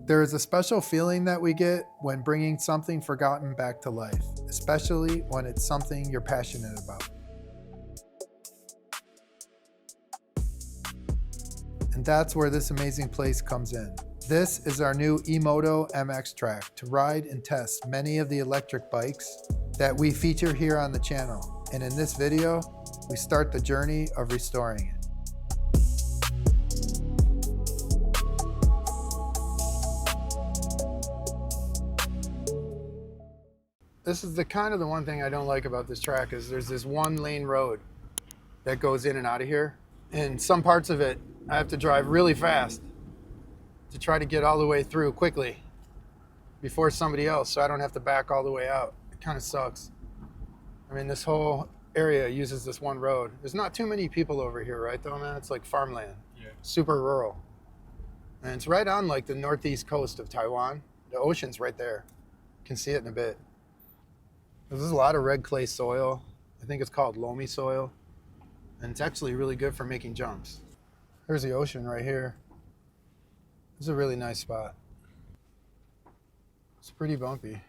There is a special feeling that we get when bringing something forgotten back to life, especially when it's something you're passionate about. And that's where this amazing place comes in. This is our new emoto MX track to ride and test many of the electric bikes that we feature here on the channel. And in this video, we start the journey of restoring it. This is the one thing I don't like about this track is there's this one lane road that goes in and out of here. And some parts of it, I have to drive really fast to try to get all the way through quickly before somebody else, so I don't have to back all the way out. It kind of sucks. I mean, this whole area uses this one road. There's not too many people over here, right though, man? It's like farmland, super rural. And it's right on like the northeast coast of Taiwan. The ocean's right there. You can see it in a bit. There's a lot of red clay soil. I think it's called loamy soil. And it's actually really good for making jumps. There's the ocean right here. This is a really nice spot. It's pretty bumpy.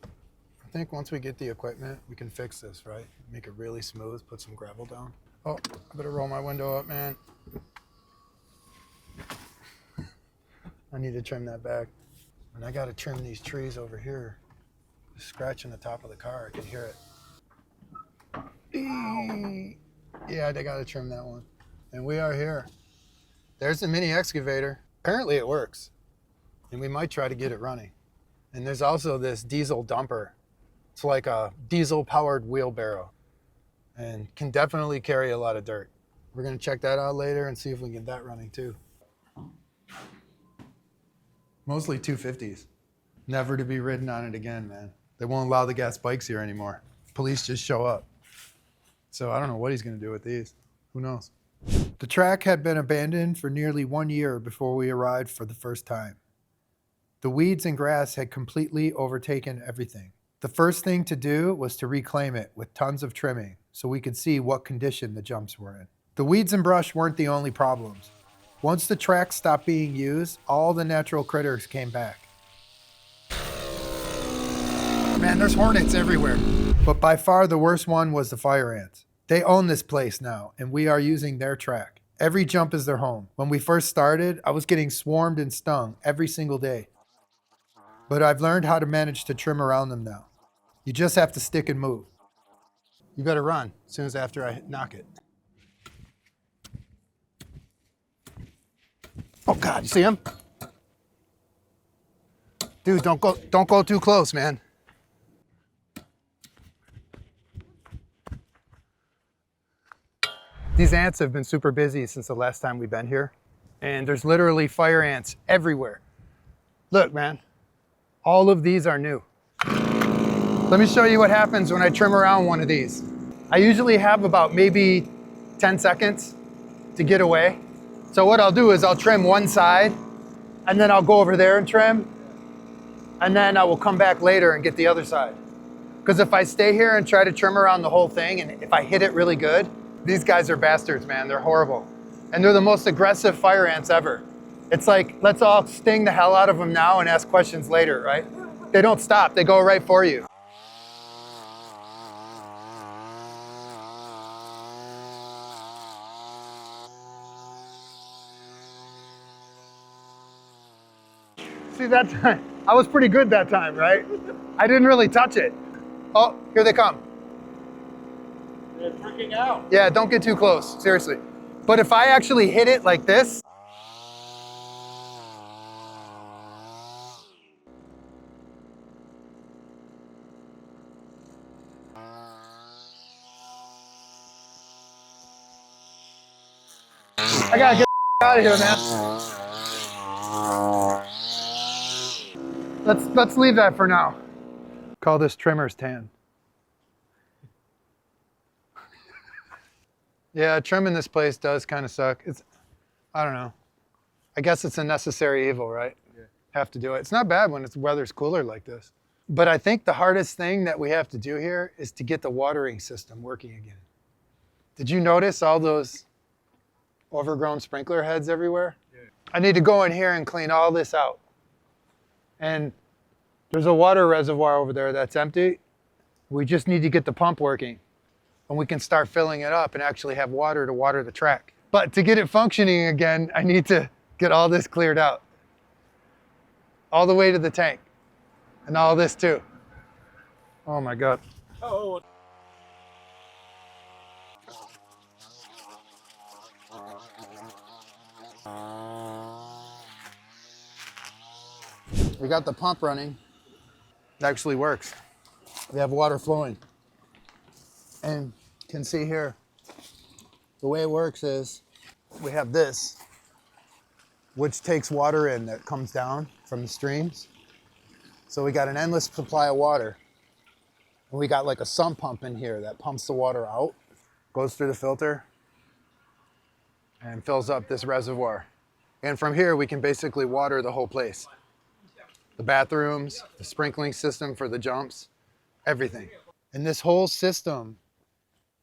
I think once we get the equipment, we can fix this, right? Make it really smooth, put some gravel down. Oh, I better roll my window up, man. I need to trim that back. And I gotta trim these trees over here. Scratching the top of the car, I can hear it. Yeah, they gotta trim that one. And we are here. There's the mini excavator. Apparently it works. And we might try to get it running. And there's also this diesel dumper. It's like a diesel powered wheelbarrow and can definitely carry a lot of dirt. We're gonna check that out later and see if we can get that running too. Mostly 250s. Never to be ridden on it again, man. They won't allow the gas bikes here anymore. Police just show up. So I don't know what he's gonna do with these. Who knows? The track had been abandoned for nearly 1 year before we arrived for the first time. The weeds and grass had completely overtaken everything. The first thing to do was to reclaim it with tons of trimming so we could see what condition the jumps were in. The weeds and brush weren't the only problems. Once the track stopped being used, all the natural critters came back. Man, there's hornets everywhere. But by far the worst one was the fire ants. They own this place now, and we are using their track. Every jump is their home. When we first started, I was getting swarmed and stung every single day. But I've learned how to manage to trim around them now. You just have to stick and move. You better run as soon as after I knock it. Oh God, you see him? Dude, don't go too close, man. These ants have been super busy since the last time we've been here. And there's literally fire ants everywhere. Look, man, all of these are new. Let me show you what happens when I trim around one of these. I usually have about maybe 10 seconds to get away. So what I'll do is I'll trim one side and then I'll go over there and trim. And then I will come back later and get the other side. Because if I stay here and try to trim around the whole thing, and if I hit it really good, these guys are bastards, man. They're horrible. And they're the most aggressive fire ants ever. It's like, let's all sting the hell out of them now and ask questions later, right? They don't stop. They go right for you. See, that time, I was pretty good that time, right? I didn't really touch it. Oh, here they come. They're freaking out. Yeah, don't get too close, seriously. But if I actually hit it like this, I gotta get out of here, man. Let's leave that for now. Call this trimmer's tan. Yeah, trimming this place does kind of suck. I don't know. I guess it's a necessary evil, right? Yeah. Have to do it. It's not bad when the weather's cooler like this. But I think the hardest thing that we have to do here is to get the watering system working again. Did you notice all those overgrown sprinkler heads everywhere? Yeah. I need to go in here and clean all this out. And there's a water reservoir over there that's empty. We just need to get the pump working, and we can start filling it up and actually have water to water the track. But to get it functioning again, I need to get all this cleared out. All the way to the tank. And all this too. Oh my God. Oh. We got the pump running. It actually works. We have water flowing. And you can see here, the way it works is we have this, which takes water in that comes down from the streams. So we got an endless supply of water. And we got like a sump pump in here that pumps the water out, goes through the filter, and fills up this reservoir. And from here, we can basically water the whole place. The bathrooms, the sprinkling system for the jumps, everything. And this whole system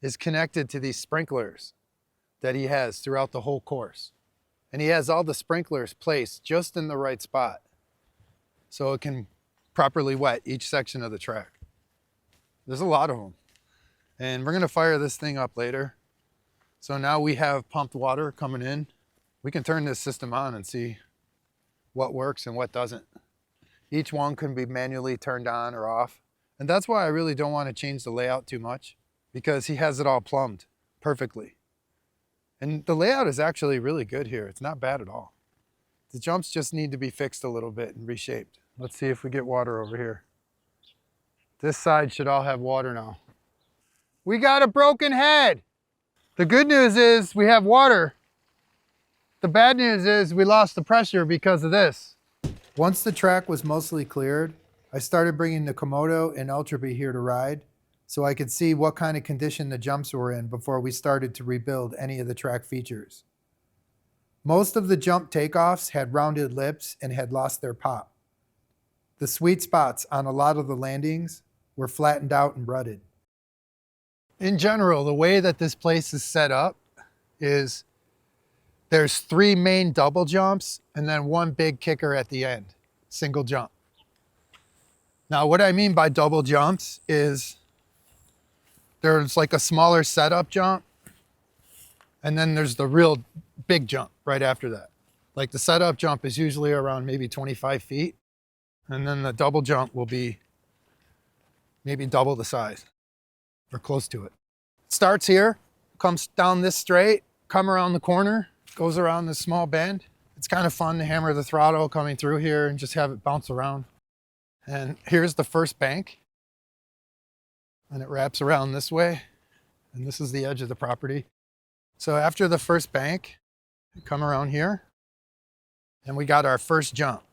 is connected to these sprinklers that he has throughout the whole course. And he has all the sprinklers placed just in the right spot so it can properly wet each section of the track. There's a lot of them. And we're gonna fire this thing up later. So now we have pumped water coming in. We can turn this system on and see what works and what doesn't. Each one can be manually turned on or off. And that's why I really don't want to change the layout too much, because he has it all plumbed perfectly. And the layout is actually really good here. It's not bad at all. The jumps just need to be fixed a little bit and reshaped. Let's see if we get water over here. This side should all have water now. We got a broken head. The good news is we have water. The bad news is we lost the pressure because of this. Once the track was mostly cleared, I started bringing the Komodo and Ultraby here to ride so I could see what kind of condition the jumps were in before we started to rebuild any of the track features. Most of the jump takeoffs had rounded lips and had lost their pop. The sweet spots on a lot of the landings were flattened out and rutted. In general, the way that this place is set up is there's 3 main double jumps and then 1 big kicker at the end, single jump. Now, what I mean by double jumps is there's like a smaller setup jump, and then there's the real big jump right after that. Like the setup jump is usually around maybe 25 feet, and then the double jump will be maybe double the size or close to it. Starts here, comes down this straight, come around the corner, goes around this small bend. It's kind of fun to hammer the throttle coming through here and just have it bounce around. And here's the first bank. And it wraps around this way. And this is the edge of the property. So after the first bank, come around here. And we got our first jump.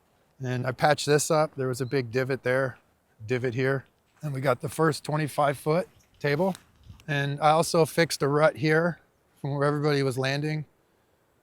And I patched this up. There was a big divot there, divot here. And we got the first 25-foot table. And I also fixed a rut here from where everybody was landing.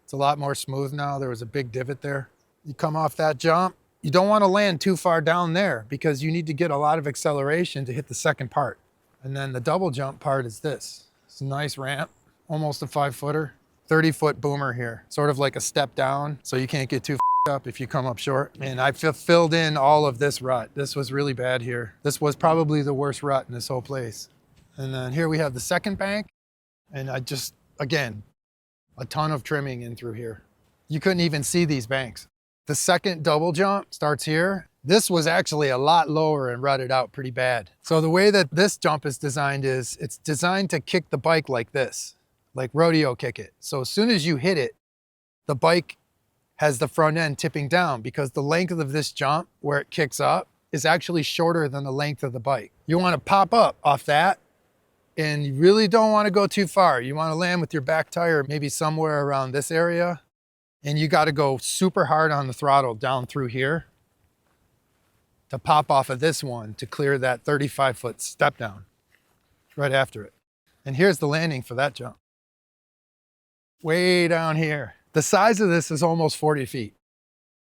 It's a lot more smooth now. There was a big divot there. You come off that jump, you don't want to land too far down there because you need to get a lot of acceleration to hit the second part. And then the double jump part is this. It's a nice ramp, almost a 5-footer, 30-foot boomer here, sort of like a step down, so you can't get too up if you come up short. And I filled in all of this rut. This was really bad here. This was probably the worst rut in this whole place. And then here we have the second bank, and I just, again, a ton of trimming in through here. You couldn't even see these banks. The second double jump starts here. This was actually a lot lower and rutted out pretty bad. So the way that this jump is designed is it's designed to kick the bike like this, like rodeo kick it. So as soon as you hit it, the bike has the front end tipping down because the length of this jump where it kicks up is actually shorter than the length of the bike. You want to pop up off that, and you really don't want to go too far. You want to land with your back tire maybe somewhere around this area, and you got to go super hard on the throttle down through here to pop off of this one to clear that 35-foot step down right after it. And here's the landing for that jump. Way down here. The size of this is almost 40 feet.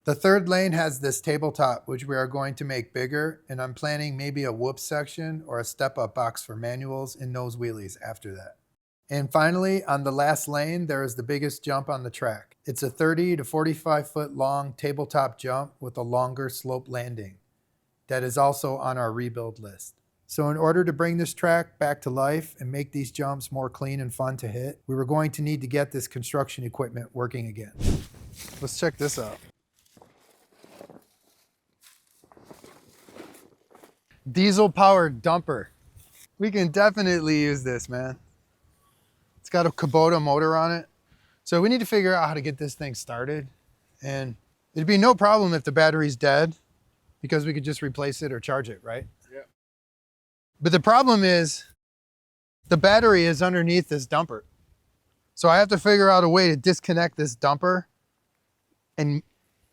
The third lane has this tabletop, which we are going to make bigger, and I'm planning maybe a whoop section or a step-up box for manuals and nose wheelies after that. And finally, on the last lane, there is the biggest jump on the track. It's a 30 to 45 foot long tabletop jump with a longer slope landing that is also on our rebuild list. So in order to bring this track back to life and make these jumps more clean and fun to hit, we were going to need to get this construction equipment working again. Let's check this out. Diesel powered dumper. We can definitely use this, man. It's got a Kubota motor on it. So we need to figure out how to get this thing started. And it'd be no problem if the battery's dead because we could just replace it or charge it, right? Yeah. But the problem is the battery is underneath this dumper. So I have to figure out a way to disconnect this dumper and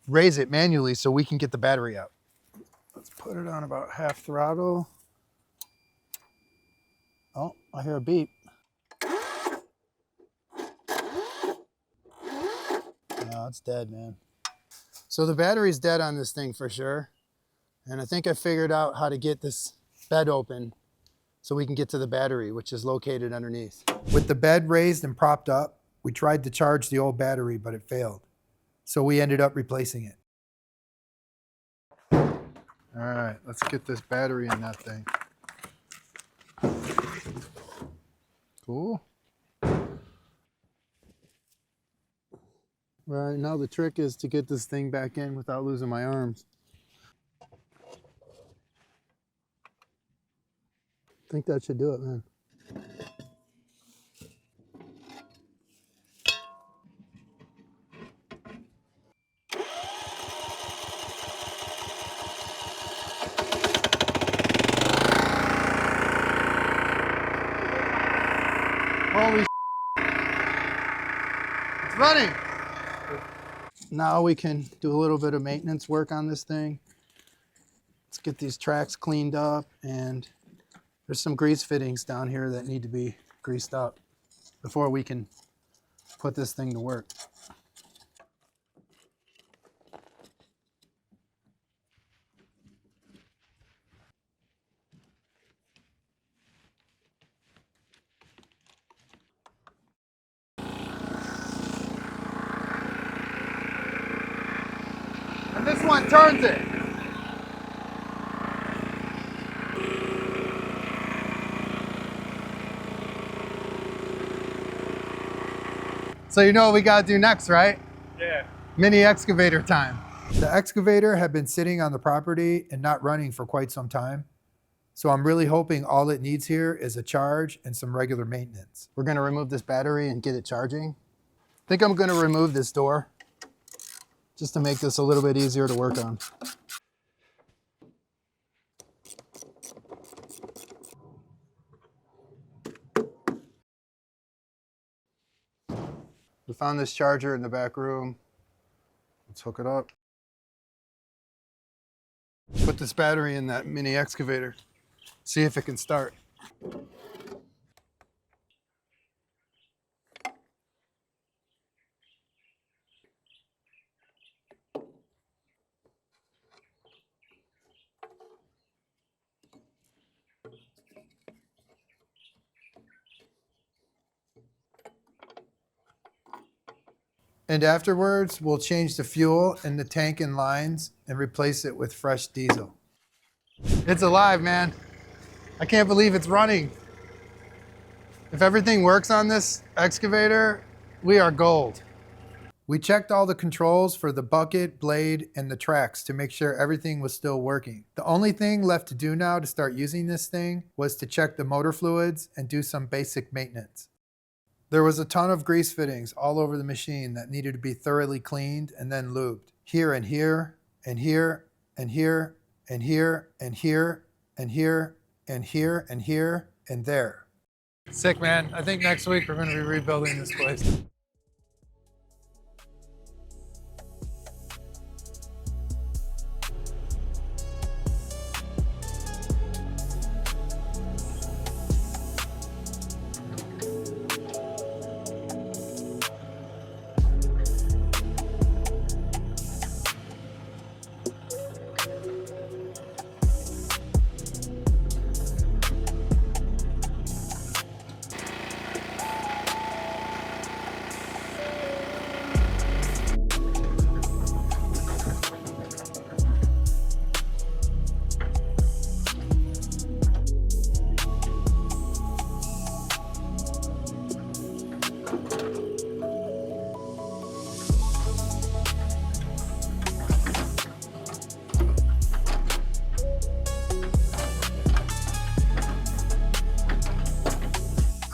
raise it manually so we can get the battery out. Let's put it on about half throttle. Oh, I hear a beep. No, it's dead, man. So the battery's dead on this thing for sure. And I think I figured out how to get this bed open so we can get to the battery, which is located underneath. With the bed raised and propped up, we tried to charge the old battery, but it failed. So we ended up replacing it. All right, let's get this battery in that thing. Cool. Right, now the trick is to get this thing back in without losing my arms. I think that should do it, man. Holy sh**. It's running. Now we can do a little bit of maintenance work on this thing. Let's get these tracks cleaned up, and there's some grease fittings down here that need to be greased up before we can put this thing to work. And this one turns it. So you know what we gotta do next, right? Yeah. Mini excavator time. The excavator had been sitting on the property and not running for quite some time. So I'm really hoping all it needs here is a charge and some regular maintenance. We're gonna remove this battery and get it charging. I think I'm gonna remove this door just to make this a little bit easier to work on. We found this charger in the back room. Let's hook it up. Put this battery in that mini excavator. See if it can start. And afterwards, we'll change the fuel in the tank and lines and replace it with fresh diesel. It's alive, man. I can't believe it's running. If everything works on this excavator, we are gold. We checked all the controls for the bucket, blade, and the tracks to make sure everything was still working. The only thing left to do now to start using this thing was to check the motor fluids and do some basic maintenance. There was a ton of grease fittings all over the machine that needed to be thoroughly cleaned and then lubed. Here and here, and here, and here, and here, and here, and here, and here, and here, and there. Sick, man. I think next week we're going to be rebuilding this place.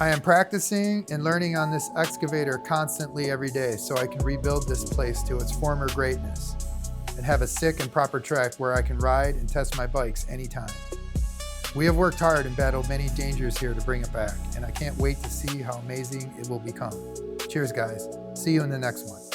I am practicing and learning on this excavator constantly every day so I can rebuild this place to its former greatness and have a sick and proper track where I can ride and test my bikes anytime. We have worked hard and battled many dangers here to bring it back, and I can't wait to see how amazing it will become. Cheers, guys. See you in the next one.